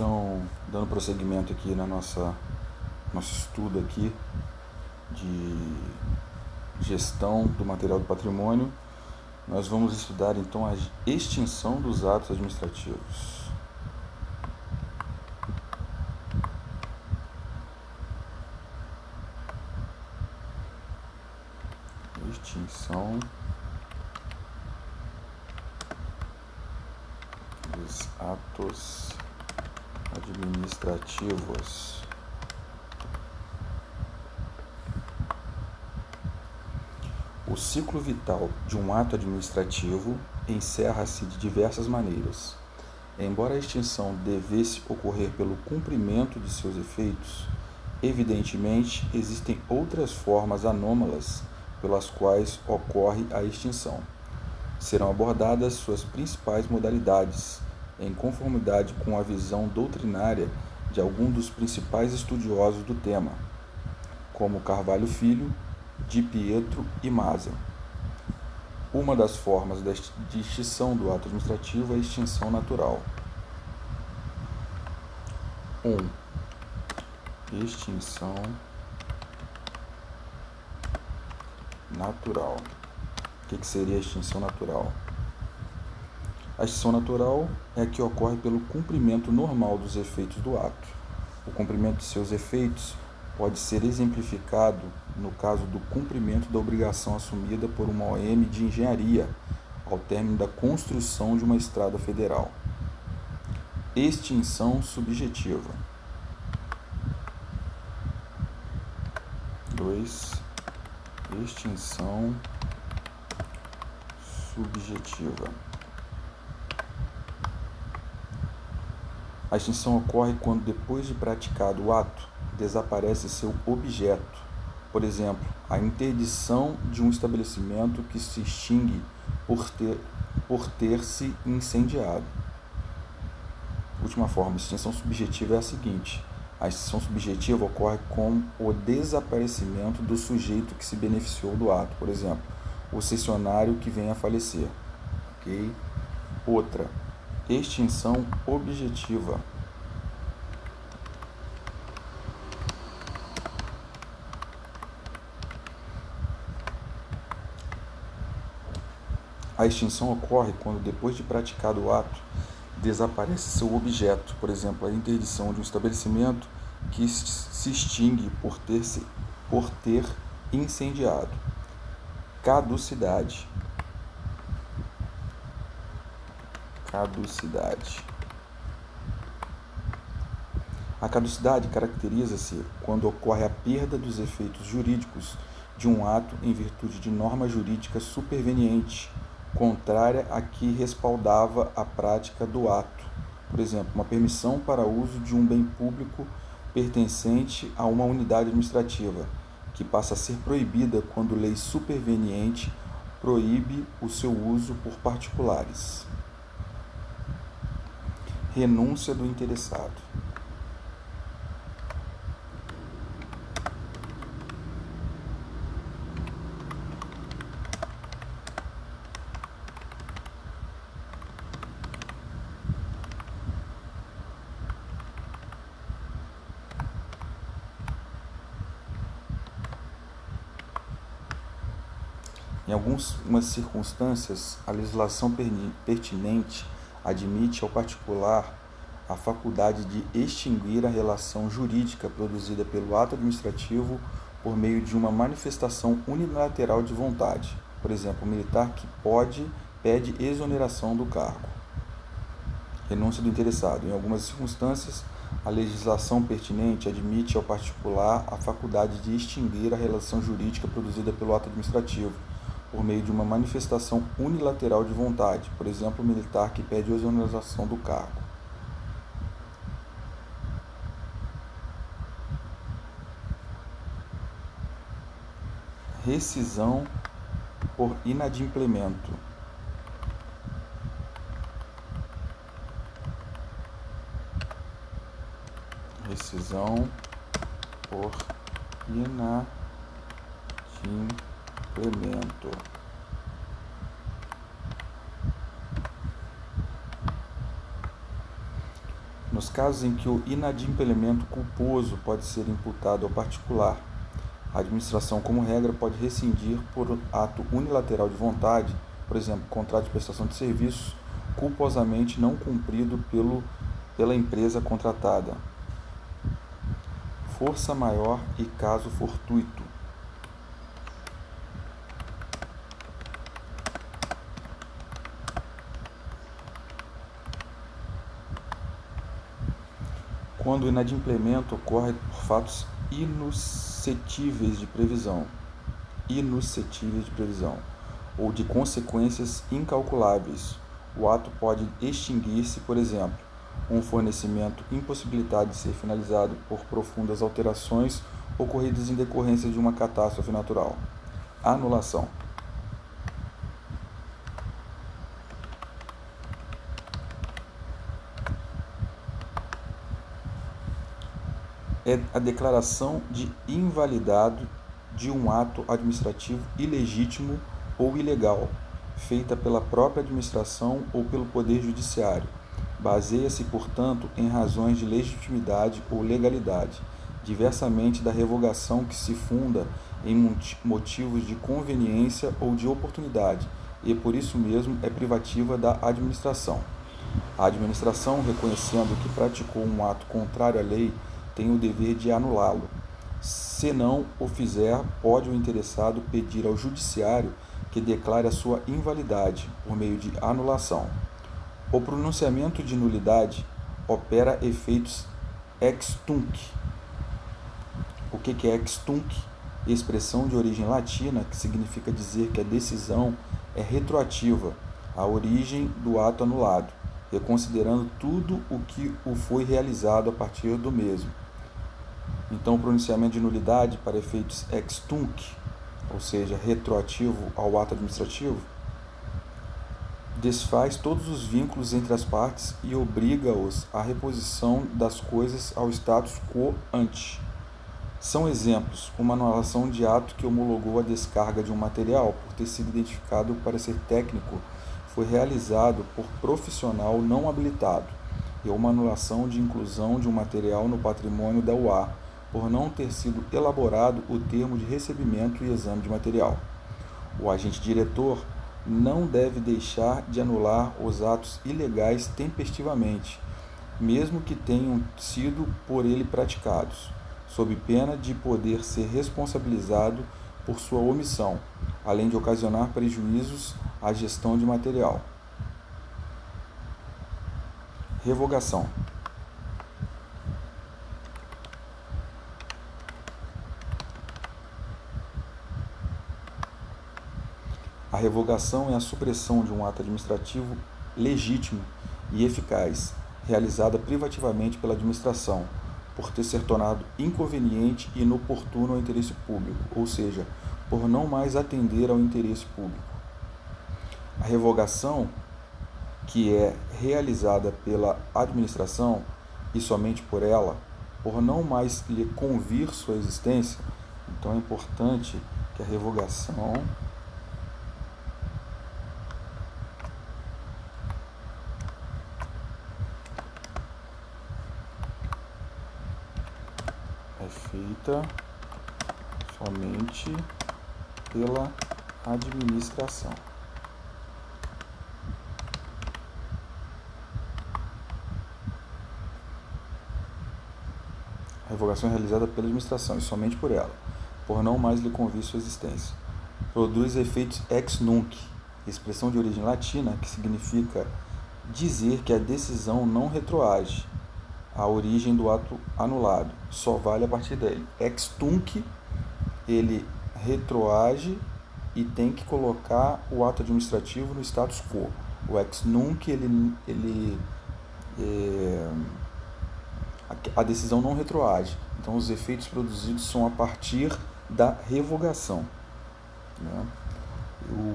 Então, dando prosseguimento aqui na nosso estudo aqui de gestão do material do patrimônio, nós vamos estudar então a extinção dos atos administrativos. Extinção dos atos administrativos. O ciclo vital de um ato administrativo encerra-se de diversas maneiras. Embora a extinção devesse ocorrer pelo cumprimento de seus efeitos, evidentemente existem outras formas anômalas pelas quais ocorre a extinção. Serão abordadas suas principais modalidades, em conformidade com a visão doutrinária de alguns dos principais estudiosos do tema, como Carvalho Filho, Di Pietro e Maza. Uma das formas de extinção do ato administrativo é a extinção natural. 1. Extinção natural. O que seria a extinção natural? A extinção natural é a que ocorre pelo cumprimento normal dos efeitos do ato. O cumprimento de seus efeitos pode ser exemplificado no caso do cumprimento da obrigação assumida por uma OM de engenharia ao término da construção de uma estrada federal. Extinção subjetiva. 2. Extinção subjetiva. A extinção ocorre quando, depois de praticado o ato, desaparece seu objeto. Por exemplo, a interdição de um estabelecimento que se extingue por ter se incendiado. Última forma, a extinção subjetiva é a seguinte: a extinção subjetiva ocorre com o desaparecimento do sujeito que se beneficiou do ato, por exemplo, o cessionário que vem a falecer. Okay? Outra, extinção objetiva. A extinção ocorre quando, depois de praticado o ato, desaparece seu objeto, por exemplo, a interdição de um estabelecimento que se extingue por ter incendiado. Caducidade. A caducidade caracteriza-se quando ocorre a perda dos efeitos jurídicos de um ato em virtude de norma jurídica superveniente, contrária a que respaldava a prática do ato. Por exemplo, uma permissão para uso de um bem público pertencente a uma unidade administrativa, que passa a ser proibida quando lei superveniente proíbe o seu uso por particulares. Renúncia do interessado. Em algumas circunstâncias, a legislação pertinente admite ao particular a faculdade de extinguir a relação jurídica produzida pelo ato administrativo por meio de uma manifestação unilateral de vontade. Por exemplo, o militar que pede exoneração do cargo. Renúncia do interessado. Em algumas circunstâncias, a legislação pertinente admite ao particular a faculdade de extinguir a relação jurídica produzida pelo ato administrativo por meio de uma manifestação unilateral de vontade, por exemplo, o militar que pede exoneração do cargo. Rescisão por inadimplemento. Rescisão por inadimplemento. Nos casos em que o inadimplemento culposo pode ser imputado ao particular, a administração, como regra, pode rescindir por ato unilateral de vontade, por exemplo, contrato de prestação de serviços culposamente não cumprido pela empresa contratada. Força maior e caso fortuito. Quando o inadimplemento ocorre por fatos insuscetíveis de previsão, ou de consequências incalculáveis, o ato pode extinguir-se, por exemplo, um fornecimento impossibilitado de ser finalizado por profundas alterações ocorridas em decorrência de uma catástrofe natural. Anulação. É a declaração de invalidade de um ato administrativo ilegítimo ou ilegal, feita pela própria administração ou pelo Poder Judiciário. Baseia-se, portanto, em razões de legitimidade ou legalidade, diversamente da revogação que se funda em motivos de conveniência ou de oportunidade, e por isso mesmo é privativa da administração. A administração, reconhecendo que praticou um ato contrário à lei, tem o dever de anulá-lo. Se não o fizer, pode o interessado pedir ao judiciário que declare a sua invalidade por meio de anulação. O pronunciamento de nulidade opera efeitos ex tunc. O que é ex tunc? Expressão de origem latina que significa dizer que a decisão é retroativa à origem do ato anulado, reconsiderando tudo o que o foi realizado a partir do mesmo. Então, o pronunciamento de nulidade para efeitos ex tunc, ou seja, retroativo ao ato administrativo, desfaz todos os vínculos entre as partes e obriga-os à reposição das coisas ao status quo ante. São exemplos: uma anulação de ato que homologou a descarga de um material por ter sido identificado para ser técnico foi realizado por profissional não habilitado, e uma anulação de inclusão de um material no patrimônio da UA por não ter sido elaborado o termo de recebimento e exame de material. O agente diretor não deve deixar de anular os atos ilegais tempestivamente, mesmo que tenham sido por ele praticados, sob pena de poder ser responsabilizado por sua omissão, além de ocasionar prejuízos à gestão de material. Revogação. A revogação é a supressão de um ato administrativo legítimo e eficaz, realizada privativamente pela administração, por ter se tornado inconveniente e inoportuno ao interesse público, ou seja, por não mais atender ao interesse público. A revogação, que é realizada pela administração e somente por ela, por não mais lhe convir sua existência, então é importante que a revogação é feita somente pela administração. A revogação é realizada pela administração e somente por ela, por não mais lhe convir sua existência. Produz efeitos ex nunc, expressão de origem latina que significa dizer que a decisão não retroage à origem do ato anulado, só vale a partir dele. Ex tunc, ele retroage e tem que colocar o ato administrativo no status quo. O ex nunc, a decisão não retroage. Então, os efeitos produzidos são a partir da revogação. Né?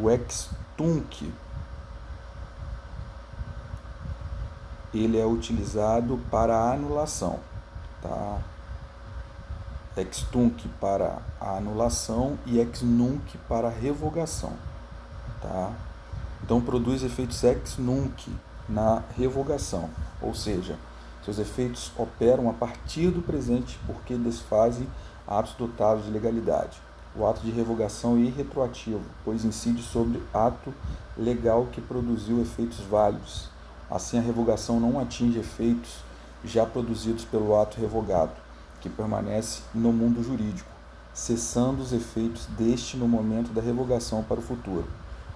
O ex tunc, ele é utilizado para a anulação. Tá? Ex tunc para a anulação e ex nunc para a revogação. Tá? Então, produz efeitos ex nunc na revogação, ou seja, Seus efeitos operam a partir do presente porque desfazem atos dotados de legalidade. O ato de revogação é irretroativo, pois incide sobre ato legal que produziu efeitos válidos. Assim, a revogação não atinge efeitos já produzidos pelo ato revogado, que permanece no mundo jurídico, cessando os efeitos deste no momento da revogação para o futuro.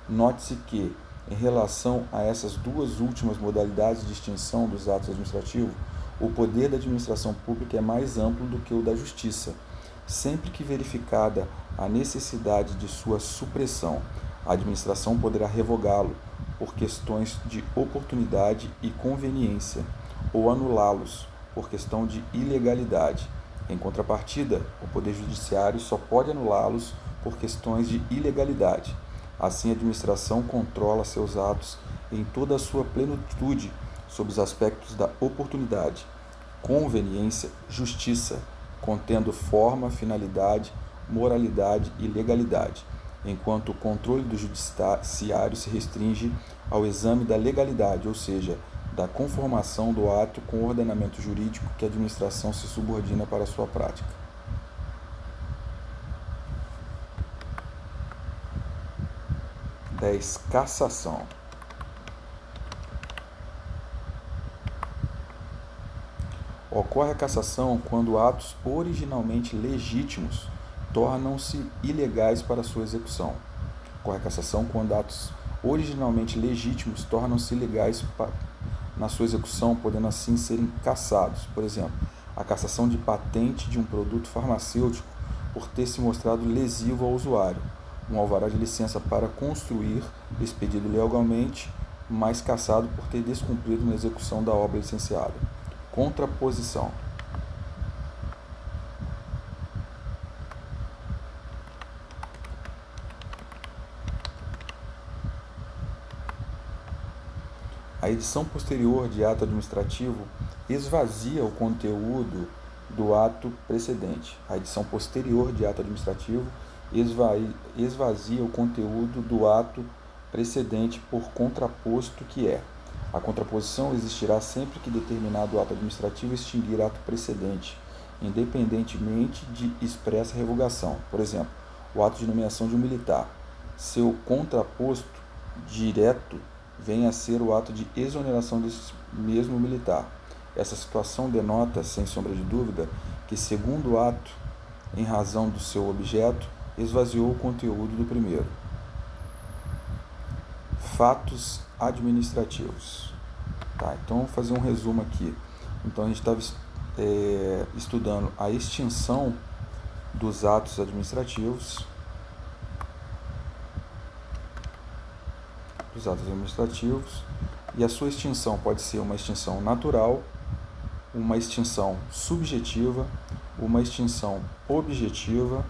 Note-se que, em relação a essas duas últimas modalidades de extinção dos atos administrativos, o poder da administração pública é mais amplo do que o da justiça. Sempre que verificada a necessidade de sua supressão, a administração poderá revogá-lo por questões de oportunidade e conveniência, ou anulá-los por questão de ilegalidade. Em contrapartida, o Poder Judiciário só pode anulá-los por questões de ilegalidade. Assim, a administração controla seus atos em toda a sua plenitude sob os aspectos da oportunidade, conveniência, justiça, contendo forma, finalidade, moralidade e legalidade, enquanto o controle do judiciário se restringe ao exame da legalidade, ou seja, da conformação do ato com o ordenamento jurídico que a administração se subordina para a sua prática. 10. Cassação. Ocorre a cassação quando atos originalmente legítimos tornam-se ilegais para sua execução. Ocorre a cassação quando atos originalmente legítimos tornam-se ilegais na sua execução, podendo assim serem cassados. Por exemplo, a cassação de patente de um produto farmacêutico por ter se mostrado lesivo ao usuário. Um alvará de licença para construir, expedido legalmente, mas cassado por ter descumprido na execução da obra licenciada. Contraposição. A edição posterior de ato administrativo esvazia o conteúdo do ato precedente. A edição posterior de ato administrativo esvazia o conteúdo do ato precedente por contraposto que é. A contraposição existirá sempre que determinado ato administrativo extinguir ato precedente, independentemente de expressa revogação. Por exemplo, o ato de nomeação de um militar. Seu contraposto direto vem a ser o ato de exoneração desse mesmo militar. Essa situação denota, sem sombra de dúvida, que segundo ato, em razão do seu objeto, esvaziou o conteúdo do primeiro. Fatos administrativos. Então, vamos fazer um resumo aqui. Então, a gente estava estudando a extinção dos atos administrativos. E a sua extinção pode ser uma extinção natural, uma extinção subjetiva, uma extinção objetiva,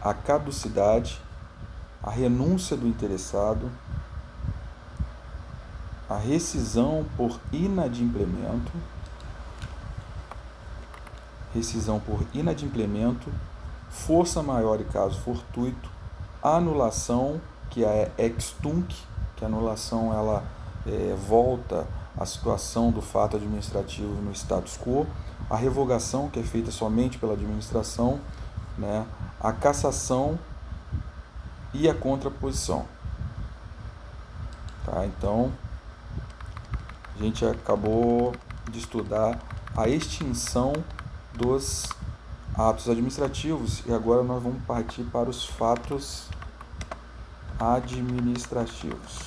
a caducidade, a renúncia do interessado, a rescisão por inadimplemento, força maior e caso fortuito, anulação, que é ex tunc, que a anulação ela volta à situação do fato administrativo no status quo, a revogação, que é feita somente pela administração, né, a cassação e a contraposição. Então, a gente acabou de estudar a extinção dos atos administrativos e agora nós vamos partir para os fatos administrativos.